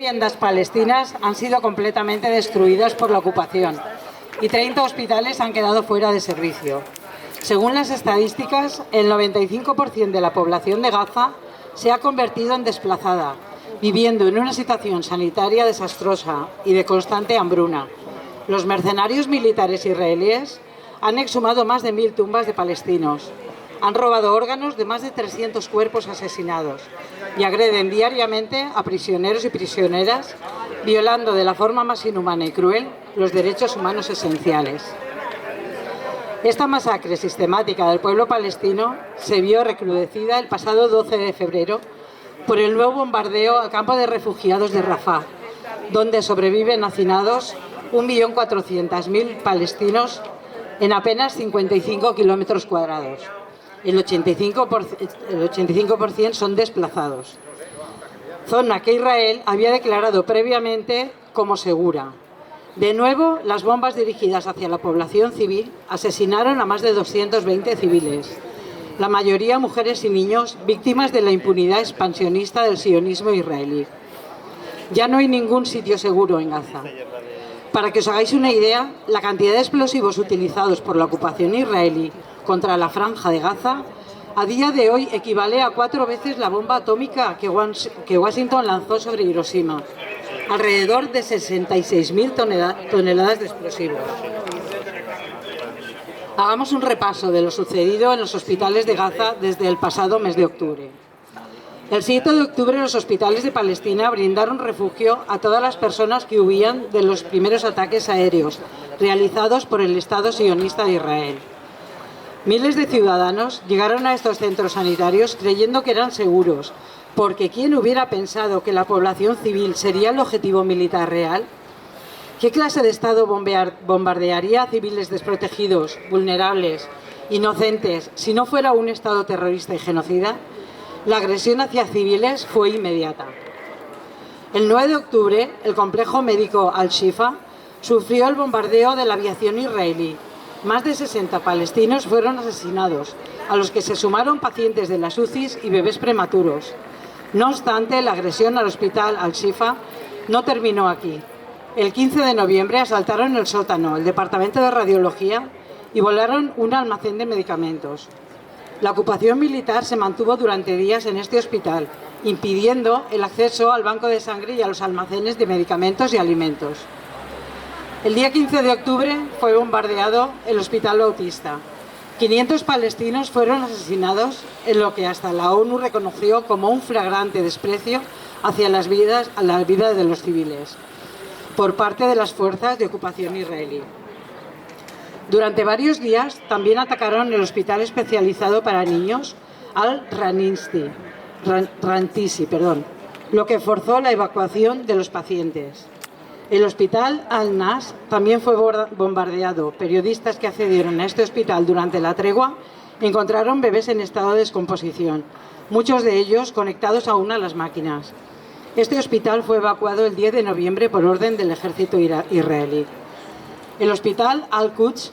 Viviendas palestinas han sido completamente destruidas por la ocupación y 30 hospitales han quedado fuera de servicio. Según las estadísticas, el 95% de la población de Gaza se ha convertido en desplazada, viviendo en una situación sanitaria desastrosa y de constante hambruna. Los mercenarios militares israelíes han exhumado más de 1000 tumbas de palestinos, han robado órganos de más de 300 cuerpos asesinados y agreden diariamente a prisioneros y prisioneras, violando de la forma más inhumana y cruel los derechos humanos esenciales. Esta masacre sistemática del pueblo palestino se vio recrudecida el pasado 12 de febrero por el nuevo bombardeo al campo de refugiados de Rafah, donde sobreviven hacinados 1.400.000 palestinos en apenas 55 kilómetros cuadrados. El 85% son desplazados. Zona que Israel había declarado previamente como segura. De nuevo, las bombas dirigidas hacia la población civil asesinaron a más de 220 civiles, la mayoría mujeres y niños víctimas de la impunidad expansionista del sionismo israelí. Ya no hay ningún sitio seguro en Gaza. Para que os hagáis una idea, la cantidad de explosivos utilizados por la ocupación israelí contra la franja de Gaza a día de hoy equivale a 4 veces la bomba atómica que Washington lanzó sobre Hiroshima, alrededor de 66.000 toneladas de explosivos. Hagamos un repaso de lo sucedido en los hospitales de Gaza desde el pasado mes de octubre. El 7 de octubre los hospitales de Palestina brindaron refugio a todas las personas que huían de los primeros ataques aéreos realizados por el Estado sionista de Israel. Miles de ciudadanos llegaron a estos centros sanitarios creyendo que eran seguros, porque ¿quién hubiera pensado que la población civil sería el objetivo militar real? ¿Qué clase de Estado bombardearía a civiles desprotegidos, vulnerables, inocentes, si no fuera un Estado terrorista y genocida? La agresión hacia civiles fue inmediata. El 9 de octubre, el complejo médico Al-Shifa sufrió el bombardeo de la aviación israelí. Más de 60 palestinos fueron asesinados, a los que se sumaron pacientes de las UCIs y bebés prematuros. No obstante, la agresión al hospital Al-Shifa no terminó aquí. El 15 de noviembre asaltaron el sótano, el departamento de radiología y volaron un almacén de medicamentos. La ocupación militar se mantuvo durante días en este hospital, impidiendo el acceso al banco de sangre y a los almacenes de medicamentos y alimentos. El día 15 de octubre fue bombardeado el Hospital Bautista. 500 palestinos fueron asesinados en lo que hasta la ONU reconoció como un flagrante desprecio hacia la vida de los civiles por parte de las fuerzas de ocupación israelí. Durante varios días también atacaron el hospital especializado para niños Al-Rantisi, lo que forzó la evacuación de los pacientes. El hospital Al-Nas también fue bombardeado. Periodistas que accedieron a este hospital durante la tregua encontraron bebés en estado de descomposición, muchos de ellos conectados aún a las máquinas. Este hospital fue evacuado el 10 de noviembre por orden del ejército israelí. El hospital Al-Quds,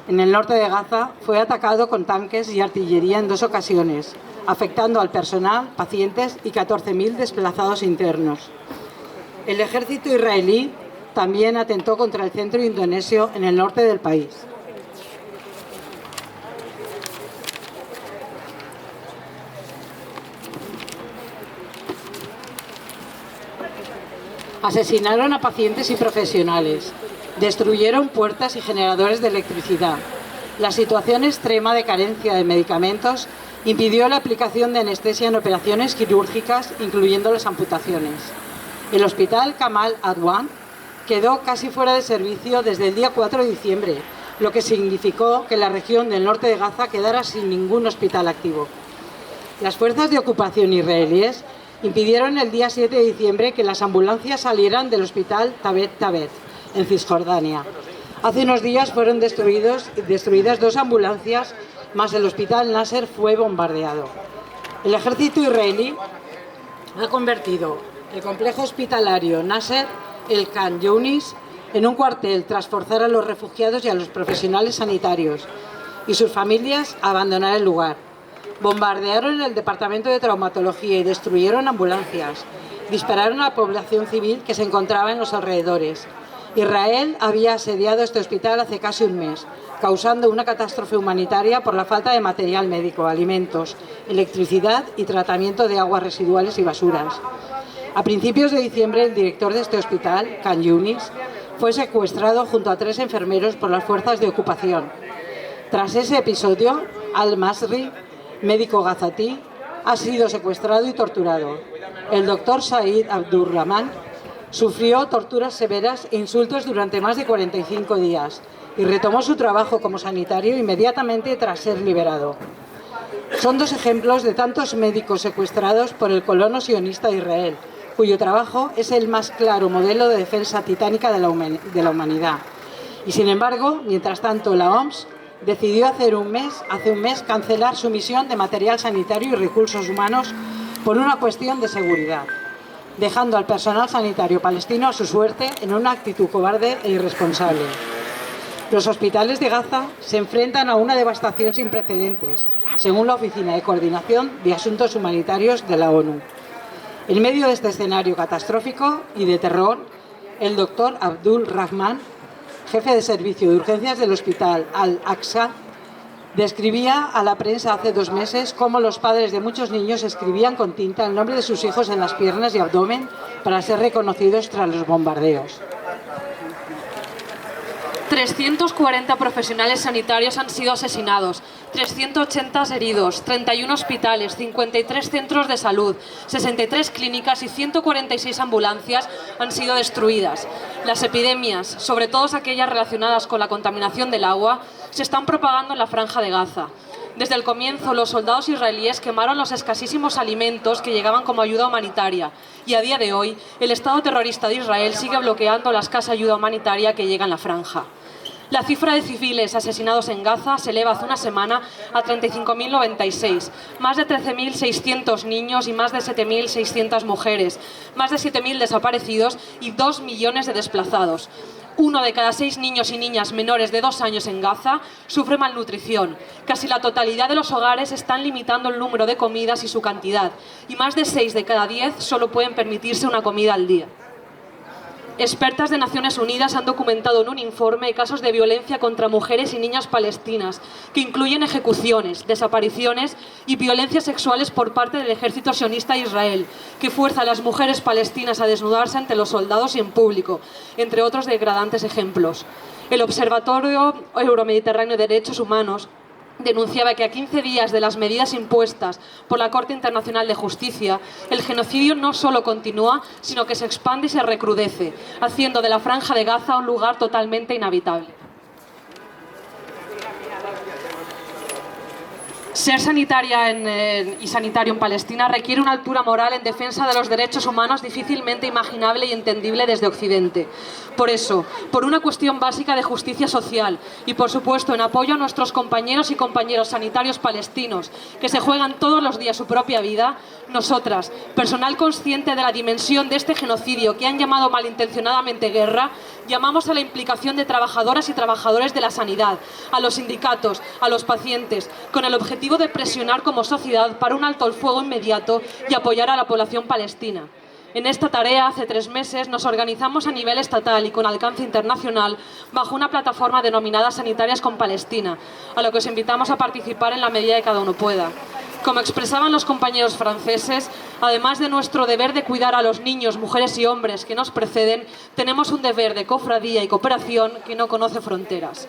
en el norte de Gaza, fue atacado con tanques y artillería en 2 ocasiones, afectando al personal, pacientes y 14.000 desplazados internos. El ejército israelí también atentó contra el centro indonesio en el norte del país. Asesinaron a pacientes y profesionales, destruyeron puertas y generadores de electricidad. La situación extrema de carencia de medicamentos impidió la aplicación de anestesia en operaciones quirúrgicas, incluyendo las amputaciones. El hospital Kamal Adwan quedó casi fuera de servicio desde el día 4 de diciembre, lo que significó que la región del norte de Gaza quedara sin ningún hospital activo. Las fuerzas de ocupación israelíes impidieron el día 7 de diciembre que las ambulancias salieran del hospital Tabet Tabet, en Cisjordania. Hace unos días fueron destruidas 2 ambulancias, más el hospital Nasser fue bombardeado. El ejército israelí ha convertido el complejo hospitalario Nasser el Khan Younis en un cuartel tras forzar a los refugiados y a los profesionales sanitarios y sus familias a abandonar el lugar. Bombardearon el departamento de traumatología y destruyeron ambulancias, dispararon a la población civil que se encontraba en los alrededores. Israel había asediado este hospital hace casi un mes, causando una catástrofe humanitaria por la falta de material médico, alimentos, electricidad y tratamiento de aguas residuales y basuras. A principios de diciembre, el director de este hospital, Khan Yunis, fue secuestrado junto a 3 enfermeros por las fuerzas de ocupación. Tras ese episodio, Al-Masri, médico gazatí, ha sido secuestrado y torturado. El doctor Said Abdurrahman sufrió torturas severas e insultos durante más de 45 días y retomó su trabajo como sanitario inmediatamente tras ser liberado. Son 2 ejemplos de tantos médicos secuestrados por el colono sionista de Israel, cuyo trabajo es el más claro modelo de defensa titánica de la humanidad. Y sin embargo, mientras tanto, la OMS decidió hace un mes cancelar su misión de material sanitario y recursos humanos por una cuestión de seguridad, dejando al personal sanitario palestino a su suerte en una actitud cobarde e irresponsable. Los hospitales de Gaza se enfrentan a una devastación sin precedentes, según la Oficina de Coordinación de Asuntos Humanitarios de la ONU. En medio de este escenario catastrófico y de terror, el doctor Abdul Rahman, jefe de servicio de urgencias del hospital Al-Aqsa, describía a la prensa hace 2 meses cómo los padres de muchos niños escribían con tinta el nombre de sus hijos en las piernas y abdomen para ser reconocidos tras los bombardeos. 340 profesionales sanitarios han sido asesinados, 380 heridos, 31 hospitales, 53 centros de salud, 63 clínicas y 146 ambulancias han sido destruidas. Las epidemias, sobre todo aquellas relacionadas con la contaminación del agua, se están propagando en la Franja de Gaza. Desde el comienzo, los soldados israelíes quemaron los escasísimos alimentos que llegaban como ayuda humanitaria y a día de hoy, el Estado terrorista de Israel sigue bloqueando la escasa ayuda humanitaria que llega en la franja. La cifra de civiles asesinados en Gaza se eleva hace una semana a 35.096, más de 13.600 niños y más de 7.600 mujeres, más de 7.000 desaparecidos y 2 millones de desplazados. 1 de cada 6 niños y niñas menores de 2 años en Gaza sufre malnutrición. Casi la totalidad de los hogares están limitando el número de comidas y su cantidad, y más de 6 de cada 10 solo pueden permitirse una comida al día. Expertas de Naciones Unidas han documentado en un informe casos de violencia contra mujeres y niñas palestinas, que incluyen ejecuciones, desapariciones y violencias sexuales por parte del ejército sionista de Israel, que fuerza a las mujeres palestinas a desnudarse ante los soldados y en público, entre otros degradantes ejemplos. El Observatorio Euromediterráneo de Derechos Humanos denunciaba que a 15 días de las medidas impuestas por la Corte Internacional de Justicia, el genocidio no solo continúa, sino que se expande y se recrudece, haciendo de la Franja de Gaza un lugar totalmente inhabitable. Ser sanitaria y sanitario en Palestina requiere una altura moral en defensa de los derechos humanos difícilmente imaginable y entendible desde Occidente. Por eso, por una cuestión básica de justicia social y, por supuesto, en apoyo a nuestros compañeros y compañeras sanitarios palestinos que se juegan todos los días su propia vida, nosotras, personal consciente de la dimensión de este genocidio que han llamado malintencionadamente guerra, llamamos a la implicación de trabajadoras y trabajadores de la sanidad, a los sindicatos, a los pacientes, con el objetivo de presionar como sociedad para un alto el fuego inmediato y apoyar a la población palestina. En esta tarea, hace 3 meses, nos organizamos a nivel estatal y con alcance internacional bajo una plataforma denominada Sanitarias con Palestina, a lo que os invitamos a participar en la medida que cada uno pueda. Como expresaban los compañeros franceses, además de nuestro deber de cuidar a los niños, mujeres y hombres que nos preceden, tenemos un deber de cofradía y cooperación que no conoce fronteras.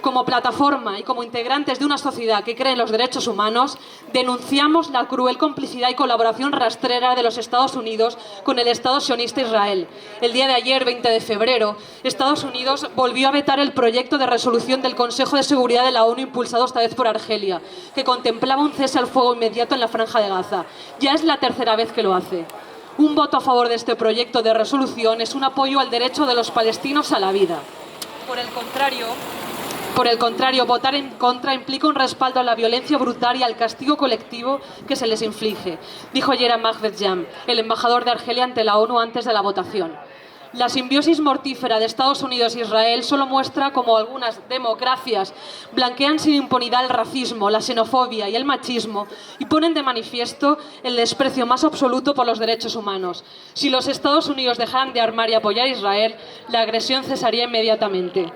Como plataforma y como integrantes de una sociedad que cree en los derechos humanos, denunciamos la cruel complicidad y colaboración rastrera de los Estados Unidos con el Estado sionista Israel. El día de ayer, 20 de febrero, Estados Unidos volvió a vetar el proyecto de resolución del Consejo de Seguridad de la ONU impulsado esta vez por Argelia, que contemplaba un cese al fuego inmediato en la Franja de Gaza. Ya es la 3ª vez que lo hace. Un voto a favor de este proyecto de resolución es un apoyo al derecho de los palestinos a la vida. Por el contrario, votar en contra implica un respaldo a la violencia brutal y al castigo colectivo que se les inflige, dijo Yeram Mahvedjam, el embajador de Argelia ante la ONU antes de la votación. La simbiosis mortífera de Estados Unidos e Israel solo muestra cómo algunas democracias blanquean sin impunidad el racismo, la xenofobia y el machismo y ponen de manifiesto el desprecio más absoluto por los derechos humanos. Si los Estados Unidos dejaran de armar y apoyar a Israel, la agresión cesaría inmediatamente.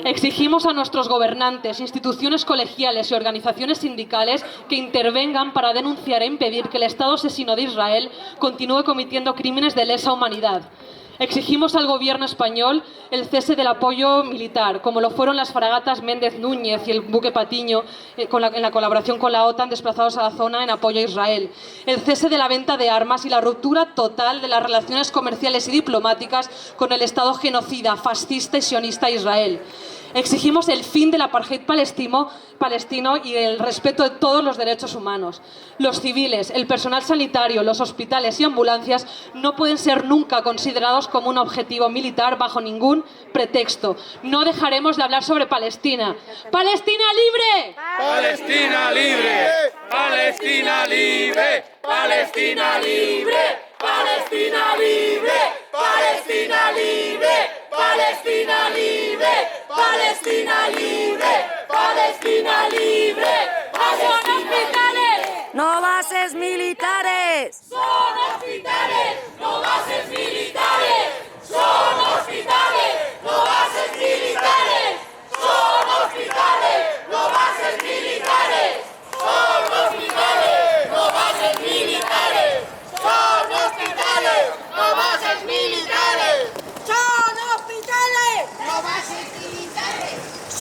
Exigimos a nuestros gobernantes, instituciones colegiales y organizaciones sindicales que intervengan para denunciar e impedir que el Estado asesino de Israel continúe cometiendo crímenes de lesa humanidad. Exigimos al gobierno español el cese del apoyo militar, como lo fueron las fragatas Méndez Núñez y el buque Patiño en la colaboración con la OTAN desplazados a la zona en apoyo a Israel. El cese de la venta de armas y la ruptura total de las relaciones comerciales y diplomáticas con el Estado genocida, fascista y sionista Israel. Exigimos el fin del apartheid palestino y el respeto de todos los derechos humanos. Los civiles, el personal sanitario, los hospitales y ambulancias no pueden ser nunca considerados como un objetivo militar bajo ningún pretexto. No dejaremos de hablar sobre Palestina. ¡Palestina libre! ¡Palestina libre! ¡Palestina libre! ¡Palestina libre! ¡Palestina libre! ¡Palestina libre! ¡Palestina libre! ¡Palestina libre! ¡Palestina libre! ¡Son hospitales! ¡No bases militares! ¡Son hospitales! ¡No bases militares! ¡Son hospitales!